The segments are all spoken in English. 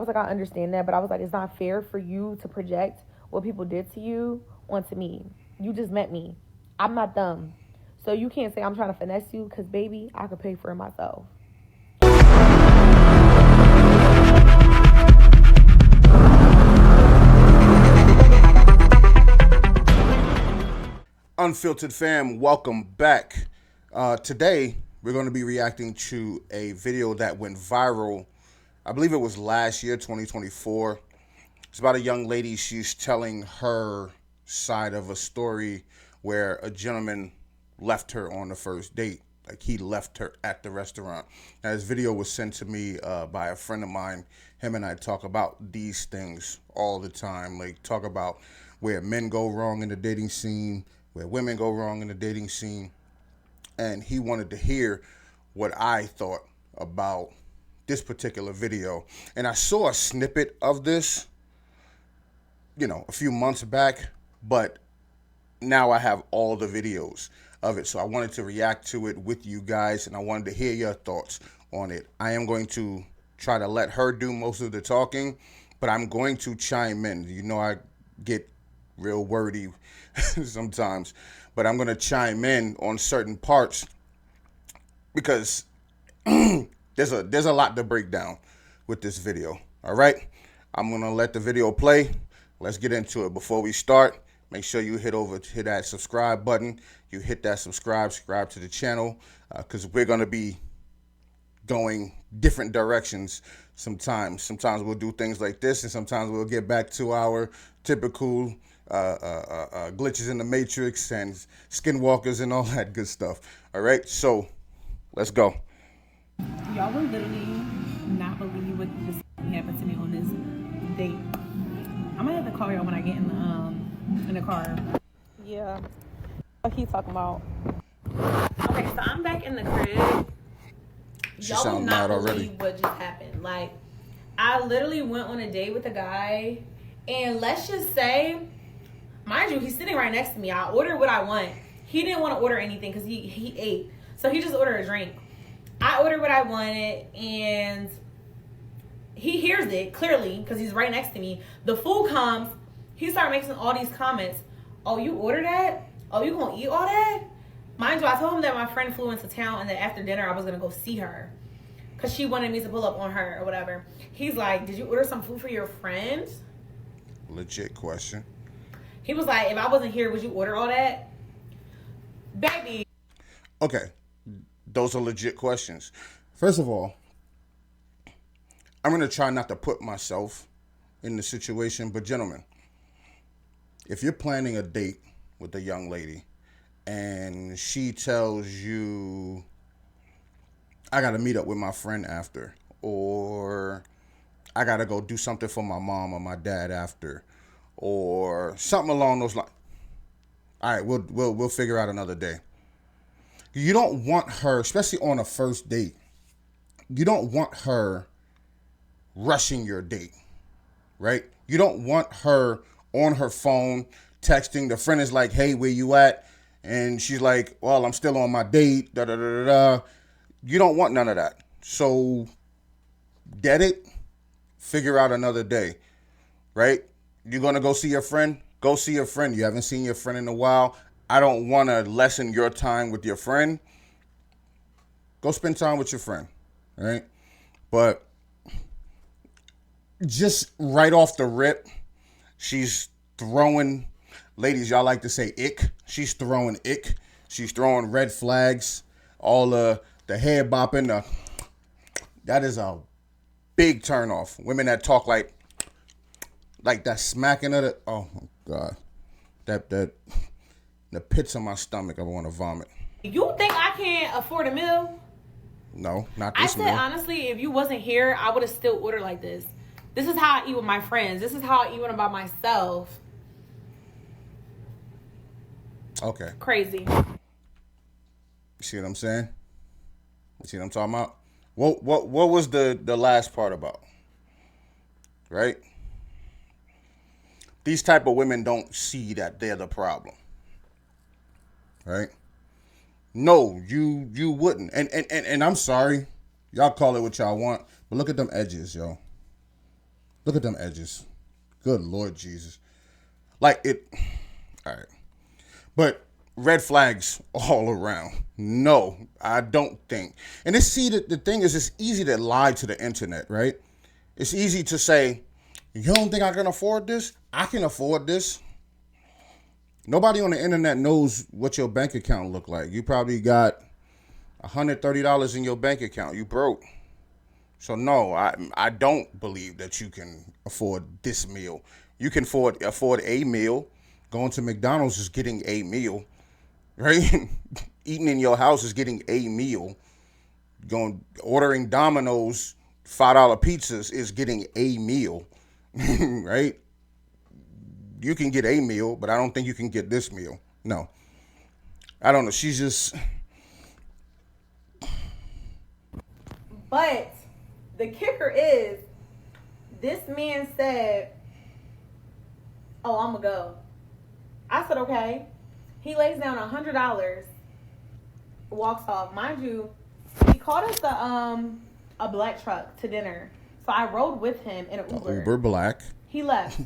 was like, I understand that, but I was like, it's not fair for you to project what people did to you onto me. You just met me. I'm not dumb. So you can't say I'm trying to finesse you because, baby, I could pay for it myself. Unfiltered fam, welcome back. Today, we're going to be reacting to a video that went viral. I believe it was last year, 2024. It's about a young lady. She's telling her side of a story where a gentleman left her on the first date. Like he left her at the restaurant. Now, this video was sent to me by a friend of mine. Him and I talk about these things all the time. Like talk about where men go wrong in the dating scene, where women go wrong in the dating scene. And he wanted to hear what I thought about this particular video. And I saw a snippet of this, a few months back, but now I have all the videos of it. So I wanted to react to it with you guys, and I wanted to hear your thoughts on it. I am going to try to let her do most of the talking, but I'm going to chime in. I get real wordy sometimes, but I'm going to chime in on certain parts because there's a lot to break down with this video. All right, I'm going to let the video play. Let's get into it. Before we start, make sure you hit that subscribe button. You hit that subscribe to the channel because we're going to be going different directions sometimes. Sometimes we'll do things like this, and sometimes we'll get back to our typical glitches in the matrix and skinwalkers and all that good stuff. All right, so let's go. Y'all will literally not believe what just happened to me on this date. I'm gonna have to call y'all when I get in the car. Yeah. What he's talking about. Okay, so I'm back in the crib. She Y'all will sound not mad already. believe what just happened. Like, I literally went on a date with a guy, and let's just say, mind you, he's sitting right next to me. I ordered what I want. He didn't want to order anything because he ate, so he just ordered a drink. I ordered what I wanted, and he hears it clearly because he's right next to me. The food comes. He started making all these comments. Oh, you ordered that? Oh, you gonna eat all that? Mind you, I told him that my friend flew into town and that after dinner I was gonna go see her because she wanted me to pull up on her or whatever. He's like, did you order some food for your friend? Legit question. He was like, if I wasn't here, would you order all that? Baby. Okay, those are legit questions. First of all, I'm going to try not to put myself in the situation, but gentlemen, if you're planning a date with a young lady and she tells you, I got to meet up with my friend after, or I got to go do something for my mom or my dad after, or something along those lines. All right, we'll figure out another day. You don't want her, especially on a first date, you don't want her rushing your date, right? You don't want her on her phone texting. The friend is like, hey, where you at? And she's like, well, I'm still on my date, da da da da da. You don't want none of that. So get it, figure out another day, right? You're going to go see your friend? Go see your friend. You haven't seen your friend in a while. I don't want to lessen your time with your friend. Go spend time with your friend, right? But just right off the rip, she's throwing, ladies, y'all like to say ick. She's throwing ick. She's throwing red flags. All the head bopping. That is a big turn off. Women that talk like that smacking of it. Oh my God. That the pits in my stomach, I want to vomit. You think I can't afford a meal? No, not I this said, meal. honestly, if you wasn't here, I would have still ordered like this. This is how I eat with my friends. This is how I eat when I'm by myself. Okay. Crazy. You see what I'm saying? You see what I'm talking about? What was the last part about? Right? These type of women don't see that they're the problem. Right? No, you wouldn't. And I'm sorry. Y'all call it what y'all want. But look at them edges, yo. Look at them edges. Good Lord Jesus. Like it. All right. But red flags all around. No, I don't think. And the thing is, it's easy to lie to the internet, right? It's easy to say, you don't think I can afford this? I can afford this. Nobody on the internet knows what your bank account look like. You probably got $130 in your bank account. You broke. So no, I don't believe that you can afford this meal. You can afford a meal. Going to McDonald's is getting a meal, right? Eating in your house is getting a meal. Ordering Domino's $5 pizzas is getting a meal, right? You can get a meal, but I don't think you can get this meal. No, I don't know. She's just. But the kicker is, this man said, "Oh, I'm gonna go." I said, "Okay." He lays down $100, walks off. Mind you, he called us a black truck to dinner, so I rode with him in an Uber. Uber Black. He left.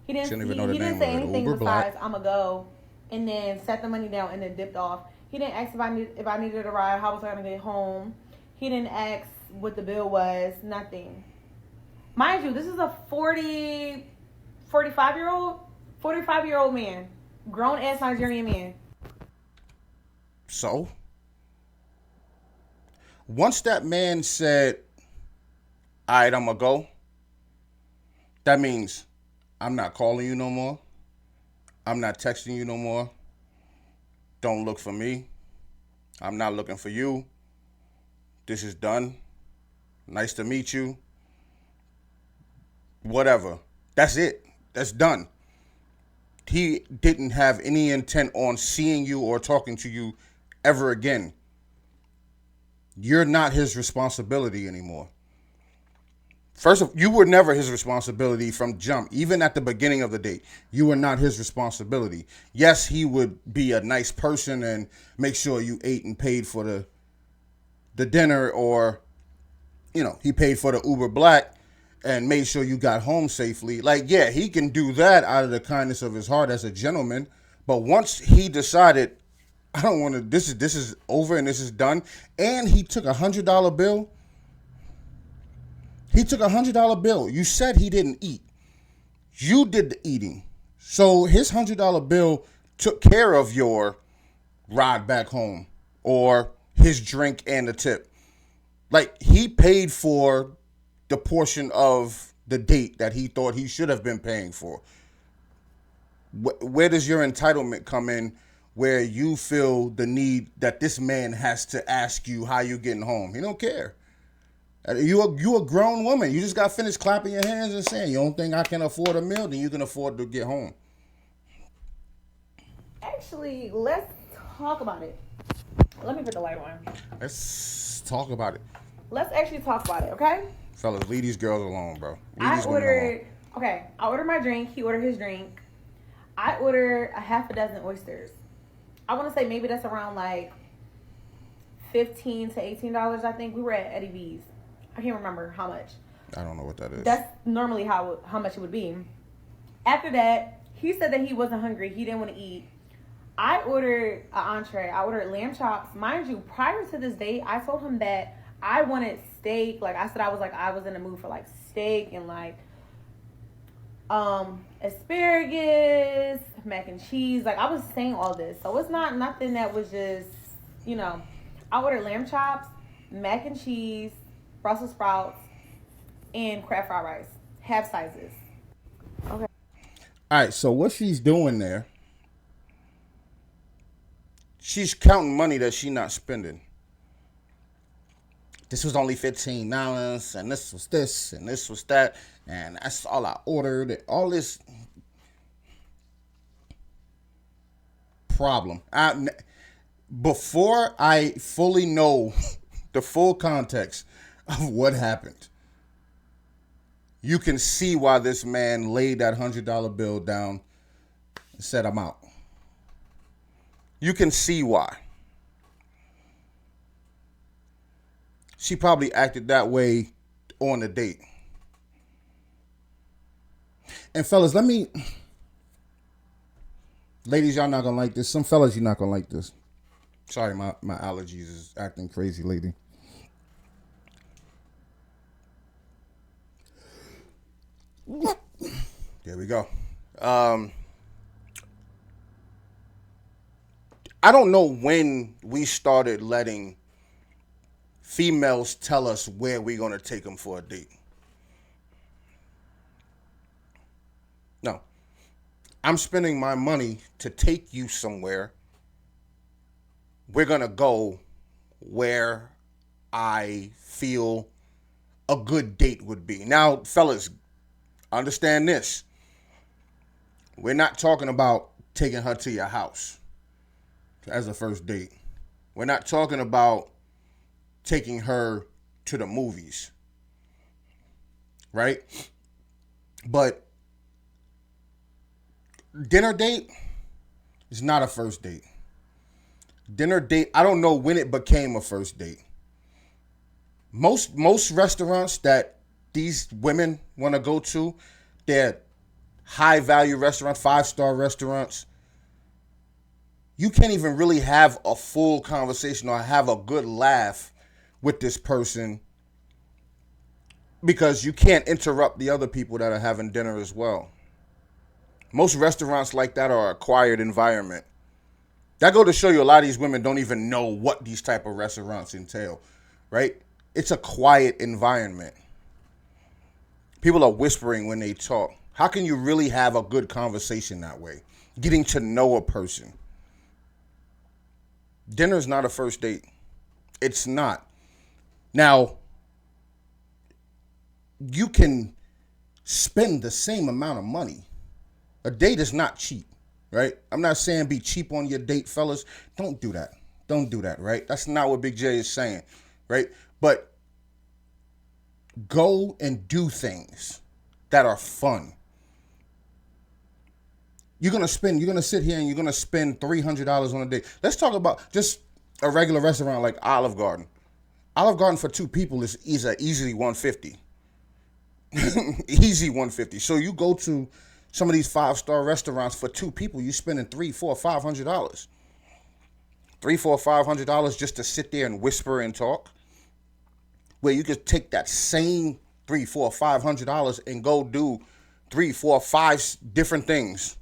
He didn't. Shouldn't even know the He name didn't say of it. anything Uber besides Black. "I'm gonna go," and then set the money down and then dipped off. He didn't ask if I needed a ride. How was I gonna get home? He didn't ask what the bill was. Nothing. Mind you, this is a 45-year-old man, grown ass Nigerian man. So, once that man said, all right, I'm going to go, that means I'm not calling you no more. I'm not texting you no more. Don't look for me. I'm not looking for you. This is done. Nice to meet you. Whatever. That's it. That's done. He didn't have any intent on seeing you or talking to you ever again. You're not his responsibility anymore. First of all, you were never his responsibility from jump. Even at the beginning of the date, you were not his responsibility. Yes, he would be a nice person and make sure you ate and paid for the dinner, or, he paid for the Uber Black and made sure you got home safely. Like, yeah, he can do that out of the kindness of his heart as a gentleman. But once he decided, I don't want to, this is over and this is done, and he took $100 bill. He took $100 bill. You said he didn't eat. You did the eating. So his $100 bill took care of your ride back home or his drink and the tip. Like, he paid for the portion of the date that he thought he should have been paying for. Where does your entitlement come in, where you feel the need that this man has to ask you how you getting home? He don't care. You a grown woman. You just got finished clapping your hands and saying, you don't think I can afford a meal, then you can afford to get home. Actually, let's talk about it. Let me put the light on. Let's talk about it. Let's actually talk about it, okay? Fellas, leave these girls alone, bro. I ordered my drink. He ordered his drink. I ordered a half a dozen oysters. I want to say maybe that's around like $15 to $18, I think. We were at Eddie V's. I can't remember how much. I don't know what that is. That's normally how much it would be. After that, he said that he wasn't hungry. He didn't want to eat. I ordered an entree. I ordered lamb chops. Mind you, prior to this date, I told him that I wanted steak. Like, I said, I was in the mood for like steak and like asparagus, mac and cheese. Like, I was saying all this. So it's not nothing that was just, I ordered lamb chops, mac and cheese, Brussels sprouts, and crab fried rice. Half sizes. Okay. All right, so what she's doing there, she's counting money that she's not spending. This was only $15, and this was this, and this was that, and that's all I ordered. All this problem. Before I fully know the full context of what happened, you can see why this man laid that $100 bill down and said, I'm out. You can see why. She probably acted that way on the date. And fellas, ladies, y'all not gonna like this. Some fellas, you're not gonna like this. Sorry, my allergies is acting crazy, lady. There we go. I don't know when we started letting females tell us where we're gonna take them for a date. No, I'm spending my money to take you somewhere. We're gonna go where I feel a good date would be. Now, fellas, understand this. We're not talking about taking her to your house as a first date. We're not talking about taking her to the movies. Right? But dinner date is not a first date. Dinner date, I don't know when it became a first date. Most restaurants that these women want to go to, they're high value restaurants, 5-star restaurants. You can't even really have a full conversation or have a good laugh with this person because you can't interrupt the other people that are having dinner as well. Most restaurants like that are a quiet environment. That go to show you a lot of these women don't even know what these type of restaurants entail, right? It's a quiet environment. People are whispering when they talk. How can you really have a good conversation that way? Getting to know a person. Dinner is not a first date. It's not. Now, you can spend the same amount of money. A date is not cheap, right? I'm not saying be cheap on your date, fellas. Don't do that. Don't do that, right? That's not what Big J is saying, right? But go and do things that are fun. You're going to sit here and you're going to spend $300 on a date. Let's talk about just a regular restaurant like Olive Garden. Olive Garden for 2 people is easily $150. Easy $150. So you go to some of these 5-star restaurants for 2 people, you're spending $300, $400, $500. $300, $400, $500 just to sit there and whisper and talk. Where you could take that same $300, $400, $500 and go do 3, 4, 5 different things.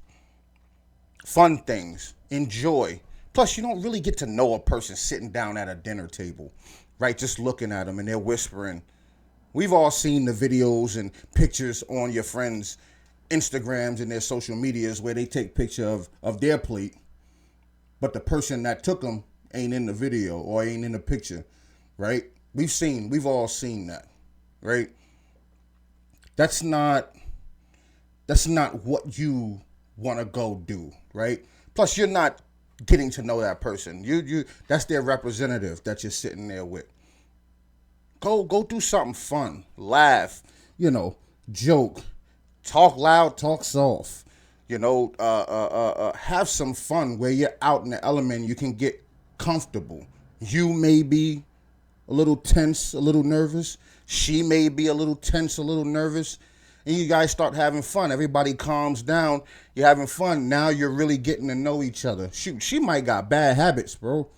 Fun things. Enjoy. Plus, you don't really get to know a person sitting down at a dinner table, right? Just looking at them and they're whispering. We've all seen the videos and pictures on your friends' Instagrams and their social medias where they take picture of their plate, but the person that took them ain't in the video or ain't in the picture, right? We've all seen that, right? That's not what you want to go do, right? Plus, you're not getting to know that person. You that's their representative that you're sitting there with. Go do something fun, laugh, joke, talk loud, talk soft, have some fun where you're out in the element. You can get comfortable. You may be a little tense, a little nervous. She may be a little tense, a little nervous. And you guys start having fun. Everybody calms down. You're having fun. Now you're really getting to know each other. Shoot, she might got bad habits, bro.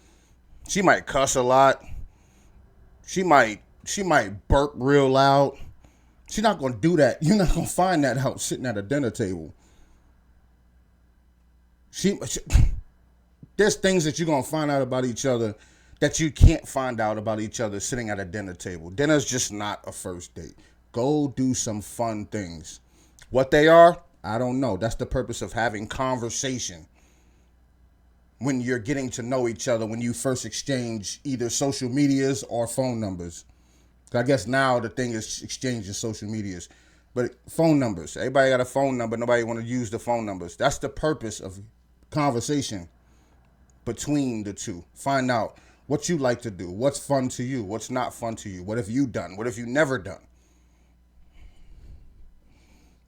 She might cuss a lot. She might burp real loud. She's not going to do that. You're not going to find that out sitting at a dinner table. There's things that you're going to find out about each other that you can't find out about each other sitting at a dinner table. Dinner's just not a first date. Go do some fun things. What they are, I don't know. That's the purpose of having conversation. When you're getting to know each other, when you first exchange either social medias or phone numbers. I guess now the thing is exchanging social medias. But phone numbers. Everybody got a phone number. Nobody want to use the phone numbers. That's the purpose of conversation between the two. Find out what you like to do. What's fun to you. What's not fun to you. What have you done? What have you never done?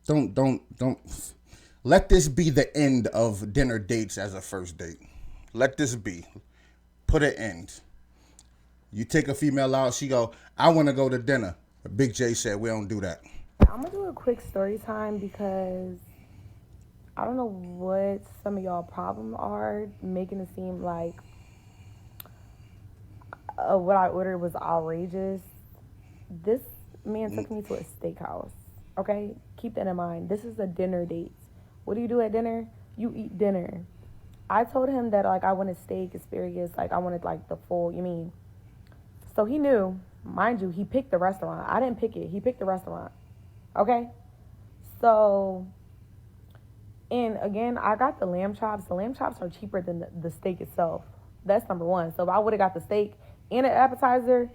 Don't let this be the end of dinner dates as a first date. Let this be. Put an end. You take a female out, she go, I want to go to dinner. Big J said, we don't do that. I'm gonna do a quick story time because I don't know what some of y'all problems are, making it seem like what I ordered was outrageous. This man took me to a steakhouse. Okay, keep that in mind. This is a dinner date. What do you do at dinner? You eat dinner. I told him that like I wanted steak, asparagus, like I wanted like the full. You mean? So he knew, mind you, he picked the restaurant. I didn't pick it. He picked the restaurant. Okay. So, and again, I got the lamb chops. The lamb chops are cheaper than the steak itself. That's number one. So if I would have got the steak and an appetizer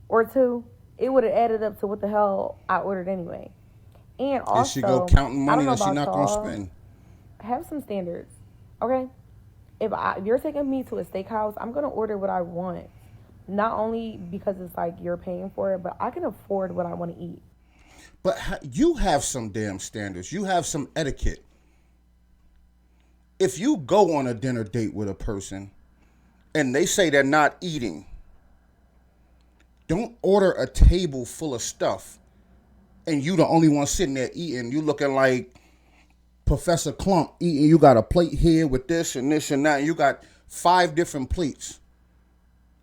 or two, it would have added up to what the hell I ordered anyway. And Is she go also, counting I money don't know that she about not gonna y'all, spend? have some standards, okay? If you're taking me to a steakhouse, I'm gonna order what I want. Not only because it's like you're paying for it, but I can afford what I want to eat. But you have some damn standards. You have some etiquette. If you go on a dinner date with a person and they say they're not eating, don't order a table full of stuff and you the only one sitting there eating. You looking like Professor Clump eating. You got a plate here with this and this and that. And you got 5 different plates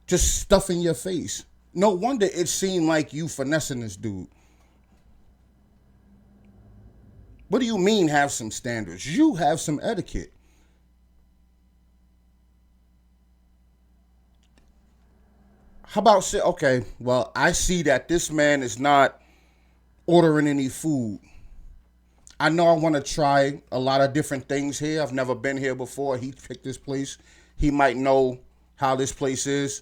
just stuffing your face. No wonder it seemed like you finessing this dude. What do you mean have some standards? You have some etiquette. How about say, okay, well, I see that this man is not ordering any food. I know I want to try a lot of different things here. I've never been here before. He picked this place. He might know how this place is.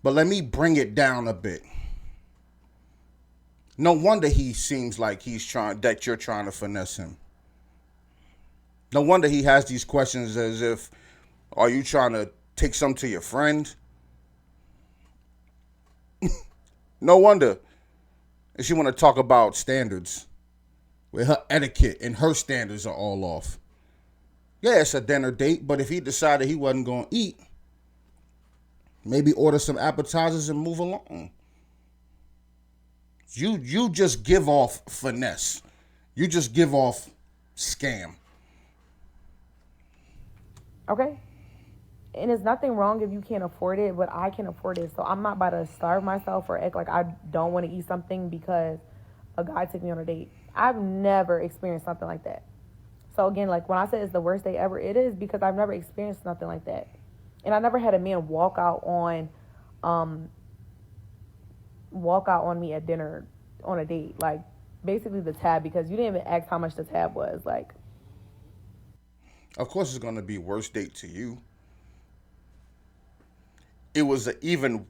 But let me bring it down a bit. No wonder he seems like that you're trying to finesse him. No wonder he has these questions as if, are you trying to take some to your friend? No wonder. And she want to talk about standards where her etiquette and her standards are all off. Yeah, it's a dinner date, but if he decided he wasn't going to eat, maybe order some appetizers and move along. You just give off finesse. You just give off scam. Okay? And there's nothing wrong if you can't afford it, but I can afford it. So I'm not about to starve myself or act like I don't want to eat something because a guy took me on a date. I've never experienced something like that. So again, like when I say it's the worst day ever, it is because I've never experienced nothing like that. And I never had a man um walk out on me at dinner on a date. Like basically the tab, because you didn't even ask how much the tab was. Like, Of course, it's going to be worst date to you. It was a even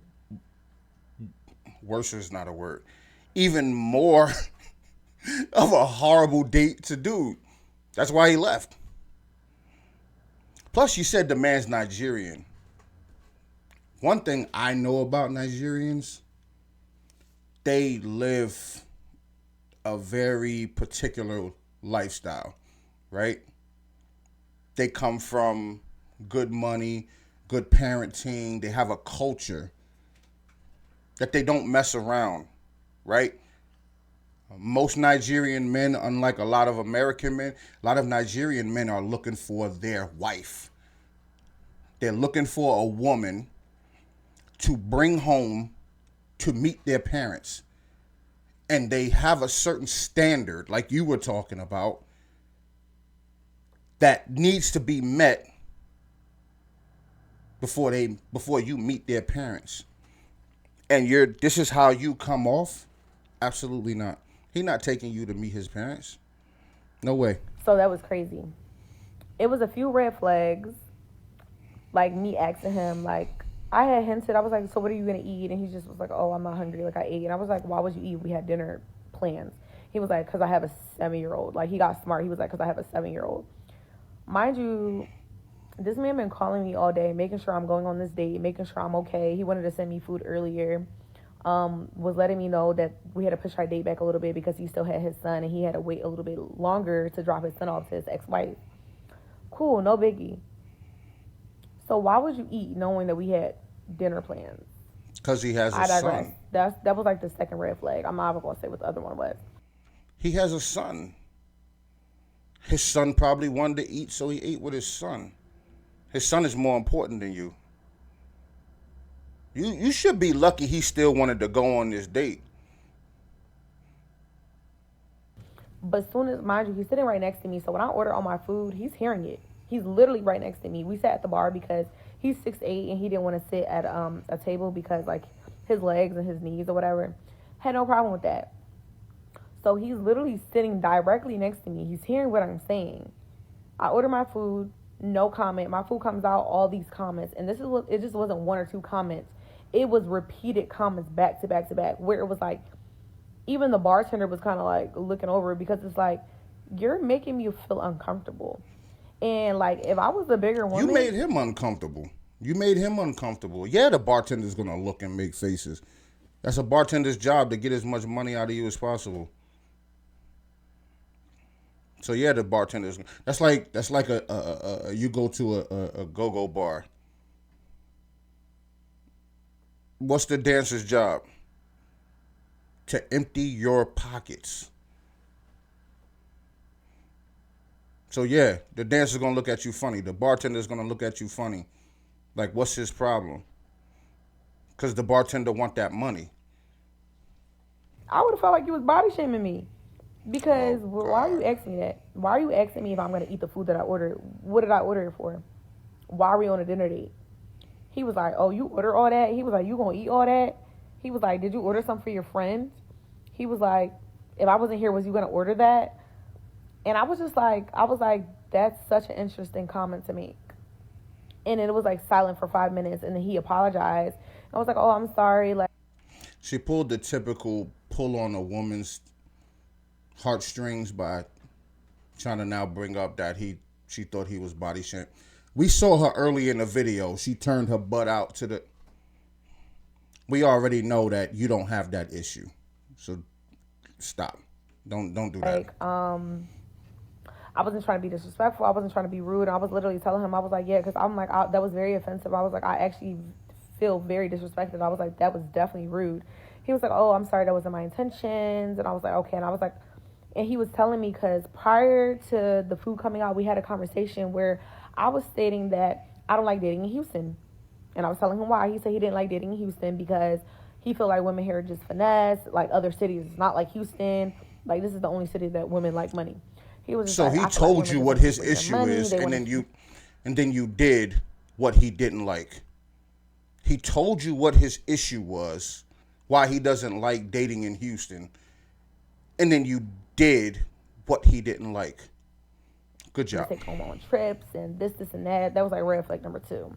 worse is not a word. Even more of a horrible date to dude. That's why he left. Plus, you said the man's Nigerian. One thing I know about Nigerians, they live a very particular lifestyle, right? They come from good money, good parenting. They have a culture that they don't mess around, right? Most Nigerian men, unlike a lot of American men, a lot of Nigerian men are looking for their wife. They're looking for a woman to bring home to meet their parents. And they have a certain standard, like you were talking about, that needs to be met before you meet their parents. And this is how you come off? Absolutely not. He's not taking you to meet his parents. No way. so that was crazy. It was a few red flags, like me asking him, like, I had hinted, I was like, so what are you gonna eat? And he just was like, oh, I'm not hungry, like I ate. And I was like, why would you eat? We had dinner plans. He was like, because I have a 7-year-old. Like, he got smart. He was like, because I have a 7-year-old. Mind you, this man been calling me all day, making sure I'm going on this date, making sure I'm okay. He wanted to send me food earlier. Was letting me know that we had to push our date back a little bit because he still had his son and he had to wait a little bit longer to drop his son off to his ex-wife. Cool, no biggie. So why would you eat knowing that we had dinner plans? Because he has a I digress. son. That was like the second red flag. I'm not even gonna say what the other one was. He has a son. His son probably wanted to eat, so he ate with his son. His son is more important than you. You should be lucky he still wanted to go on this date. But soon as, mind you, he's sitting right next to me. So when I order all my food, he's hearing it. He's literally right next to me. We sat at the bar because he's 6'8" and he didn't want to sit at a table because like his legs and his knees or whatever. Had no problem with that. So he's literally sitting directly next to me. He's hearing what I'm saying. I order my food, no comment. My food comes out, all these comments. And this is what, it just wasn't one or two comments. It was repeated comments back to back to back where it was like, even the bartender was kind of like looking over it because it's like, you're making me feel uncomfortable. And like, if I was the bigger woman. You made him uncomfortable. You made him uncomfortable. Yeah, the bartender's going to look and make faces. That's a bartender's job to get as much money out of you as possible. So yeah, the bartenders. That's like you go to a go-go bar. What's the dancer's job? To empty your pockets. So yeah, the dancer's gonna look at you funny. The bartender's gonna look at you funny. Like, what's his problem? Because the bartender want that money. I would have felt like you was body shaming me. Because why are you asking me that? Why are you asking me if I'm going to eat the food that I ordered? What did I order it for? Why are we on a dinner date? He was like, oh, you order all that? He was like, you going to eat all that? He was like, did you order something for your friends? He was like, if I wasn't here, was you going to order that? And I was like, that's such an interesting comment to make. And it was like silent for 5 minutes. And then he apologized. I was like, oh, I'm sorry. Like, she pulled the typical pull on a woman's heartstrings by trying to now bring up that she thought he was body shamed. We saw her early in the video. She turned her butt out to the. We already know that you don't have that issue, so stop. Don't do that. Like, I wasn't trying to be disrespectful. I wasn't trying to be rude. I was literally telling him, I was like, yeah, because I'm like, that was very offensive. I was like, I actually feel very disrespected. I was like, that was definitely rude. He was like, oh, I'm sorry, that wasn't my intentions. And I was like, okay. And I was like, and he was telling me, because prior to the food coming out, we had a conversation where I was stating that I don't like dating in Houston. And I was telling him why. He said he didn't like dating in Houston because he feel like women here are just finesse, like other cities. It's not like Houston. Like, this is the only city that women like money. He was just so like, he told you what his issue is, and then you did what he didn't like. He told you what his issue was, why he doesn't like dating in Houston, and then you did what he didn't like. Good job. Take home on trips and this and that. That was like red flag number 2.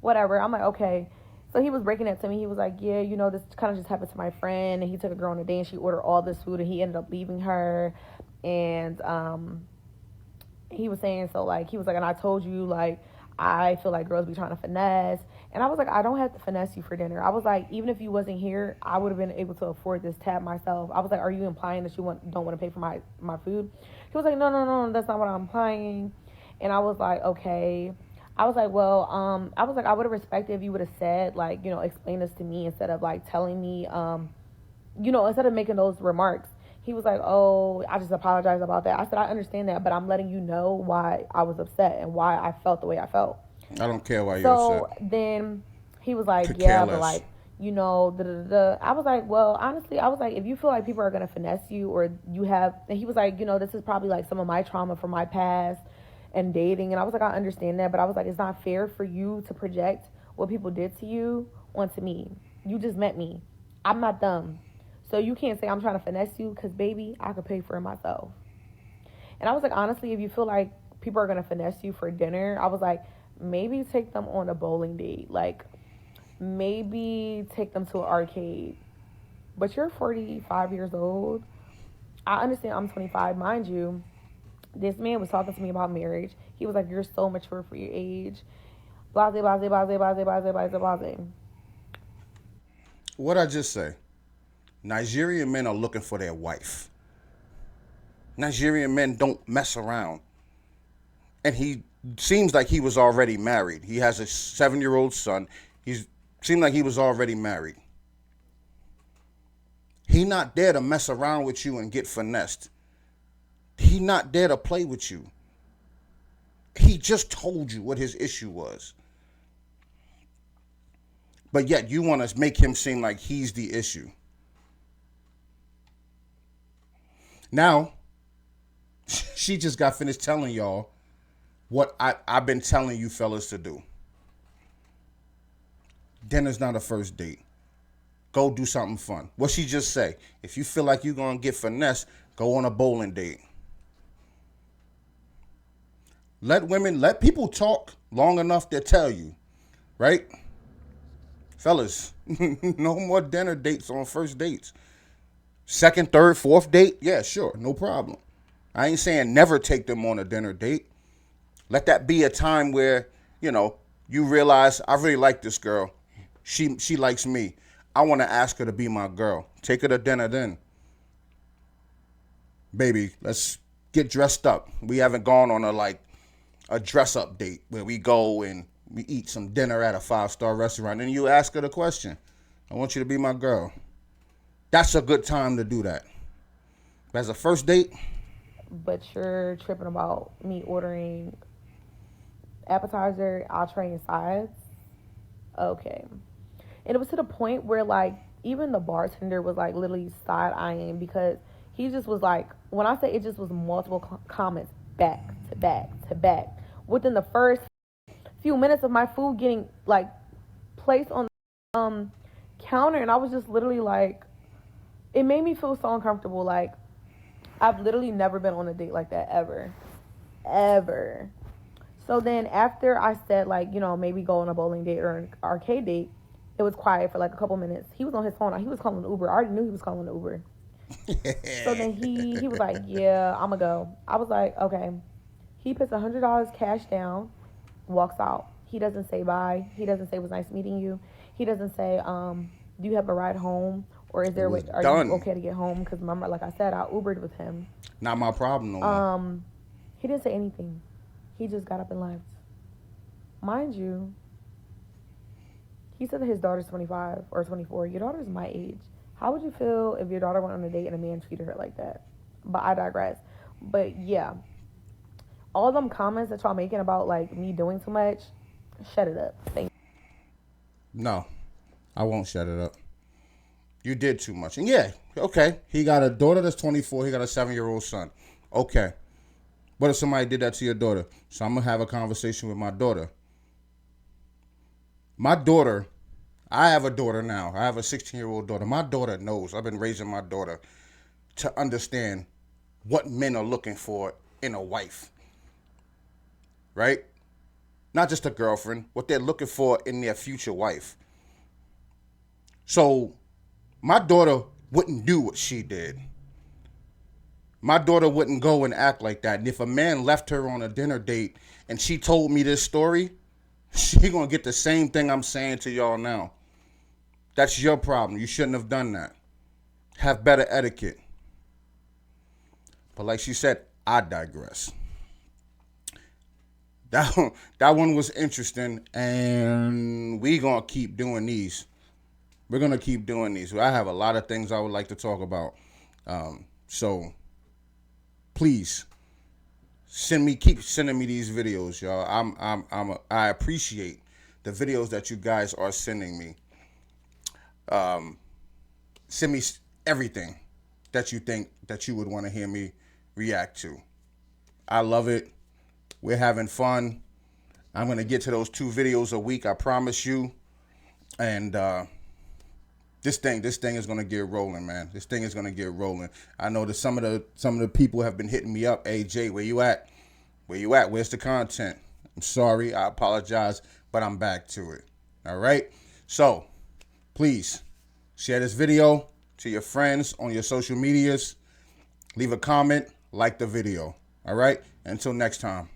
Whatever. I'm like, okay. So he was breaking that to me. He was like, yeah, you know, this kind of just happened to my friend, and he took a girl on a date and she ordered all this food and he ended up leaving her. And he was saying, so like, he was like, and I told you, like, I feel like girls be trying to finesse. And I was like, I don't have to finesse you for dinner. I was like, even if you wasn't here, I would have been able to afford this tab myself. I was like, are you implying that you don't want to pay for my food? He was like, no, that's not what I'm implying. And I was like, okay. I was like, well, I was like, I would have respected if you would have said, like, you know, explain this to me instead of like telling me, you know, instead of making those remarks. He was like, oh, I just apologize about that. I said, I understand that, but I'm letting you know why I was upset and why I felt the way I felt. I don't care why you're upset. So then he was like, yeah, but like, you know, I was like, well, honestly, I was like, if you feel like people are going to finesse you or you have, and he was like, you know, this is probably like some of my trauma from my past and dating. And I was like, I understand that, but I was like, it's not fair for you to project what people did to you onto me. You just met me. I'm not dumb. So you can't say I'm trying to finesse you because, baby, I could pay for it myself. And I was like, honestly, if you feel like people are going to finesse you for dinner, I was like, maybe take them on a bowling date. Like, maybe take them to an arcade. But you're 45 years old. I understand I'm 25. Mind you, this man was talking to me about marriage. He was like, you're so mature for your age. Blase, blase, blase, blase, blase, blase, blase. What'd I just say? Nigerian men are looking for their wife. Nigerian men don't mess around. And he seems like he was already married. He has a 7-year-old son. Seemed like he was already married. He not there to mess around with you and get finessed. He not there to play with you. He just told you what his issue was. But yet you want to make him seem like he's the issue. Now, she just got finished telling y'all what I've been telling you fellas to do. Dinner's not a first date. Go do something fun. What she just say? If you feel like you're going to get finessed, go on a bowling date. Let people talk long enough to tell you, right? Fellas, no more dinner dates on first dates. Second, third, fourth date, yeah, sure, no problem. I ain't saying never take them on a dinner date. Let that be a time where, you realize, I really like this girl. She likes me. I want to ask her to be my girl. Take her to dinner then. Baby, let's get dressed up. We haven't gone on a dress-up date where we go and we eat some dinner at a 5-star restaurant, and you ask her the question, I want you to be my girl. That's a good time to do that. But as a first date. But you're tripping about me ordering appetizer, entree, and sides. Okay. And it was to the point where, even the bartender was, literally side-eyeing because he just was when I say it just was multiple comments back to back to back. Within the first few minutes of my food getting, placed on the counter, and I was just literally it made me feel so uncomfortable. I've literally never been on a date like that ever. Ever. So then after I said, maybe go on a bowling date or an arcade date, it was quiet for a couple minutes. He was on his phone. He was calling an Uber. I already knew he was calling an Uber. So then he was like, yeah, I'm going to go. I was like, okay. He puts $100 cash down, walks out. He doesn't say bye. He doesn't say it was nice meeting you. He doesn't say, do you have a ride home? Or are you okay to get home? Because remember, like I said, I Ubered with him. Not my problem no more. He didn't say anything. He just got up and left. Mind you, he said that his daughter's 25 or 24. Your daughter's my age. How would you feel if your daughter went on a date and a man treated her like that? But I digress. But yeah, all them comments that y'all making about me doing too much, shut it up. Thank you. No, I won't shut it up. You did too much. And yeah, okay. He got a daughter that's 24. He got a 7-year-old son. Okay. What if somebody did that to your daughter? So I'm going to have a conversation with my daughter. My daughter, I have a daughter now. I have a 16-year-old daughter. My daughter knows. I've been raising my daughter to understand what men are looking for in a wife. Right? Not just a girlfriend. What they're looking for in their future wife. So my daughter wouldn't do what she did. My daughter wouldn't go and act like that. And if a man left her on a dinner date and she told me this story, she gonna get the same thing I'm saying to y'all now. That's your problem. You shouldn't have done that. Have better etiquette. But like she said, I digress. That one was interesting, and we gonna keep doing these. We're gonna keep doing these. I have a lot of things I would like to talk about. So please keep sending me these videos, y'all. I appreciate the videos that you guys are sending me. Send me everything that you think that you would want to hear me react to. I love it. We're having fun. I'm going to get to those 2 videos a week, I promise you. And this thing is going to get rolling, man. This thing is going to get rolling. I know that some of the people have been hitting me up. Hey, Jay, where you at? Where you at? Where's the content? I'm sorry. I apologize, but I'm back to it. All right? So, please share this video to your friends on your social medias. Leave a comment. Like the video. All right? Until next time.